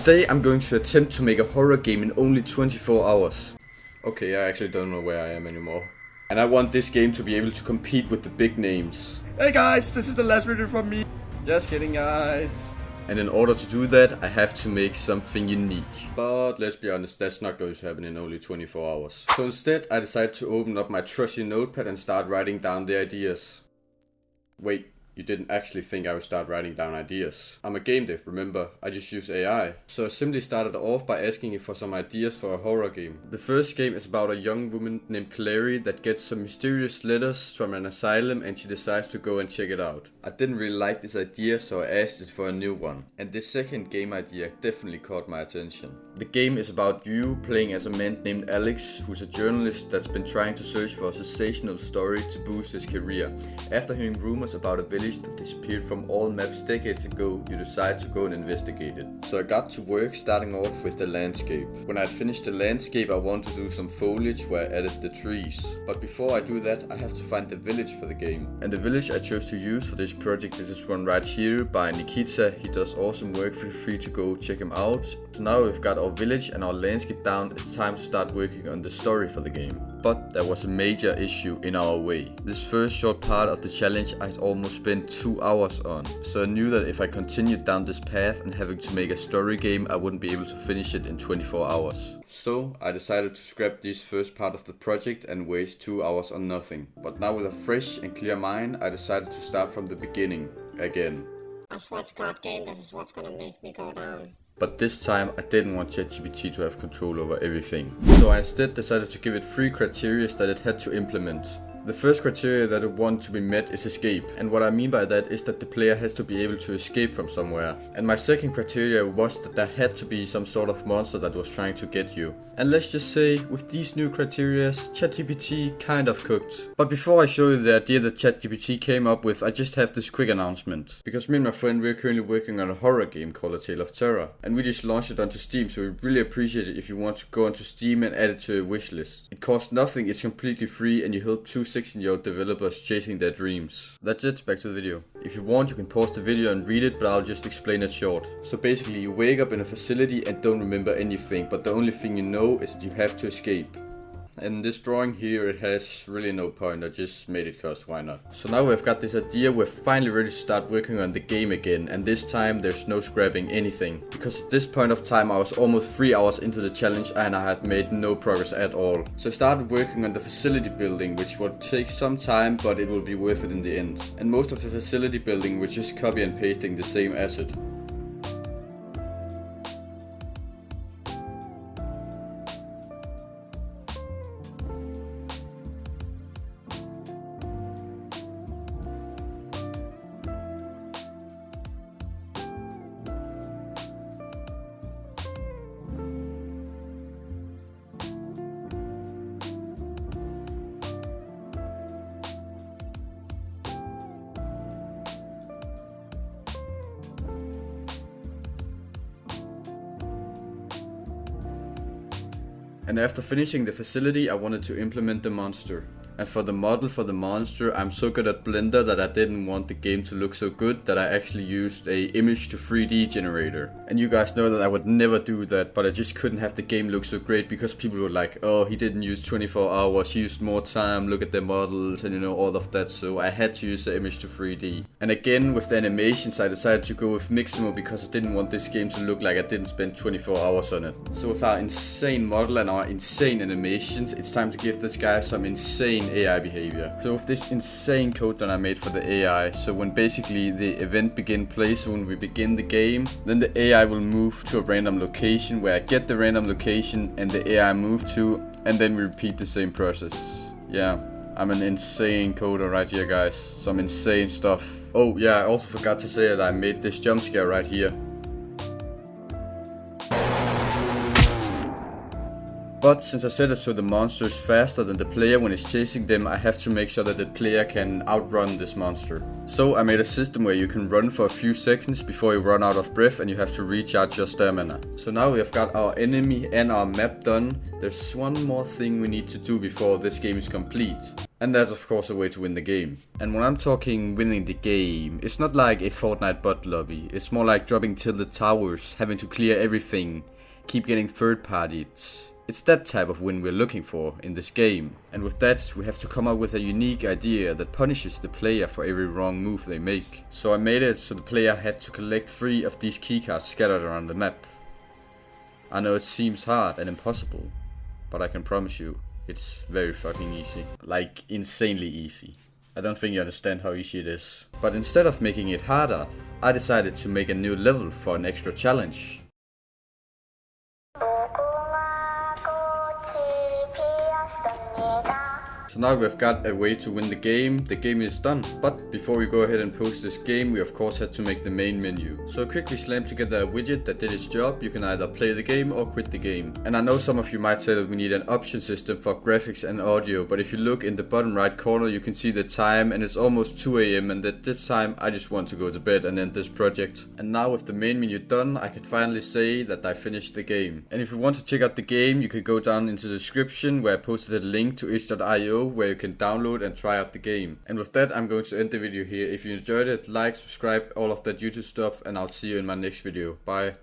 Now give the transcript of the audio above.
Today I'm going to attempt to make a horror game in only 24 hours. Okay, I actually don't know where I am anymore. And I want this game to be able to compete with the big names. Hey guys, this is the last video from me. Just kidding guys. And in order to do that, I have to make something unique. But let's be honest, that's not going to happen in only 24 hours. So instead, I decided to open up my trusty notepad and start writing down the ideas. Wait, you didn't actually think I would start writing down ideas. I'm a game dev, remember? I just use AI. So I simply started off by asking it for some ideas for a horror game. The first game is about a young woman named Clary that gets some mysterious letters from an asylum and she decides to go and check it out. I didn't really like this idea, so I asked it for a new one. And this second game idea definitely caught my attention. The game is about you playing as a man named Alex, who's a journalist that's been trying to search for a sensational story to boost his career. After hearing rumors about a village that disappeared from all maps decades ago, you decide to go and investigate it. So I got to work starting off with the landscape. When I had finished the landscape, I wanted to do some foliage where I added the trees. But before I do that, I have to find the village for the game. And the village I chose to use for this project is this one right here by Nikita. He does awesome work, feel free to go check him out. So now we've got our village and our landscape down, it's time to start working on the story for the game. But there was a major issue in our way. This first short part of the challenge I almost spent 2 hours on. So I knew that if I continued down this path and having to make a story game, I wouldn't be able to finish it in 24 hours. So I decided to scrap this first part of the project and waste 2 hours on nothing. But now with a fresh and clear mind, I decided to start from the beginning again. I swear to God, game, that is what's gonna make me go down. But this time I didn't want ChatGPT to have control over everything. So I instead decided to give it 3 criteria that it had to implement. The first criteria that it wants to be met is escape. And what I mean by that is that the player has to be able to escape from somewhere. And my second criteria was that there had to be some sort of monster that was trying to get you. And let's just say, with these new criteria, ChatGPT kind of cooked. But before I show you the idea that ChatGPT came up with, I just have this quick announcement. Because me and my friend, we're currently working on a horror game called A Tale of Terror. And we just launched it onto Steam, so we really appreciate it if you want to go onto Steam and add it to your wishlist. It costs nothing, it's completely free, and you help 2 16-year-old developers chasing their dreams. That's it, back to the video. If you want, you can pause the video and read it, but I'll just explain it short. So basically, you wake up in a facility and don't remember anything, but the only thing you know is that you have to escape. And this drawing here, it has really no point, I just made it cause why not. So now we've got this idea, we're finally ready to start working on the game again, and this time there's no scrapping anything. Because at this point of time I was almost 3 hours into the challenge and I had made no progress at all. So I started working on the facility building, which would take some time, but it will be worth it in the end. And most of the facility building was just copy and pasting the same asset. And after finishing the facility, I wanted to implement the monster. And for the model for the monster, I'm so good at Blender that I didn't want the game to look so good that I actually used a image to 3D generator. And you guys know that I would never do that, but I just couldn't have the game look so great because people were like, oh, he didn't use 24 hours, he used more time, look at the models and you know, all of that. So I had to use the image to 3D. And again, with the animations, I decided to go with Miximo because I didn't want this game to look like I didn't spend 24 hours on it. So with our insane model and our insane animations, it's time to give this guy some insane AI behavior. So with this insane code that I made for the AI, so when basically the event begin play, so when we begin the game, then the AI will move to a random location where I get the random location and the AI move to, and then we repeat the same process. Yeah, I'm an insane coder right here guys, some insane stuff. Oh yeah, I also forgot to say that I made this jump scare right here. But since I set it so the monster is faster than the player when it's chasing them, I have to make sure that the player can outrun this monster. So I made a system where you can run for a few seconds before you run out of breath and you have to recharge your stamina. So now we have got our enemy and our map done. There's one more thing we need to do before this game is complete. And that's of course a way to win the game. And when I'm talking winning the game, it's not like a Fortnite bot lobby. It's more like dropping tilted towers, having to clear everything, keep getting third parties. It's that type of win we're looking for in this game. And with that, we have to come up with a unique idea that punishes the player for every wrong move they make. So I made it so the player had to collect 3 of these keycards scattered around the map. I know it seems hard and impossible, but I can promise you, it's very fucking easy. Like, insanely easy. I don't think you understand how easy it is. But instead of making it harder, I decided to make a new level for an extra challenge. So now we've got a way to win the game is done. But before we go ahead and post this game, we of course had to make the main menu. So I quickly slammed together a widget that did its job. You can either play the game or quit the game. And I know some of you might say that we need an option system for graphics and audio, but if you look in the bottom right corner you can see the time and it's almost 2 AM and at this time I just want to go to bed and end this project. And now with the main menu done, I can finally say that I finished the game. And if you want to check out the game, you can go down into the description where I posted a link to itch.io where you can download and try out the game. And with that, I'm going to end the video here. If you enjoyed it, like, subscribe, all of that YouTube stuff, and I'll see you in my next video. Bye.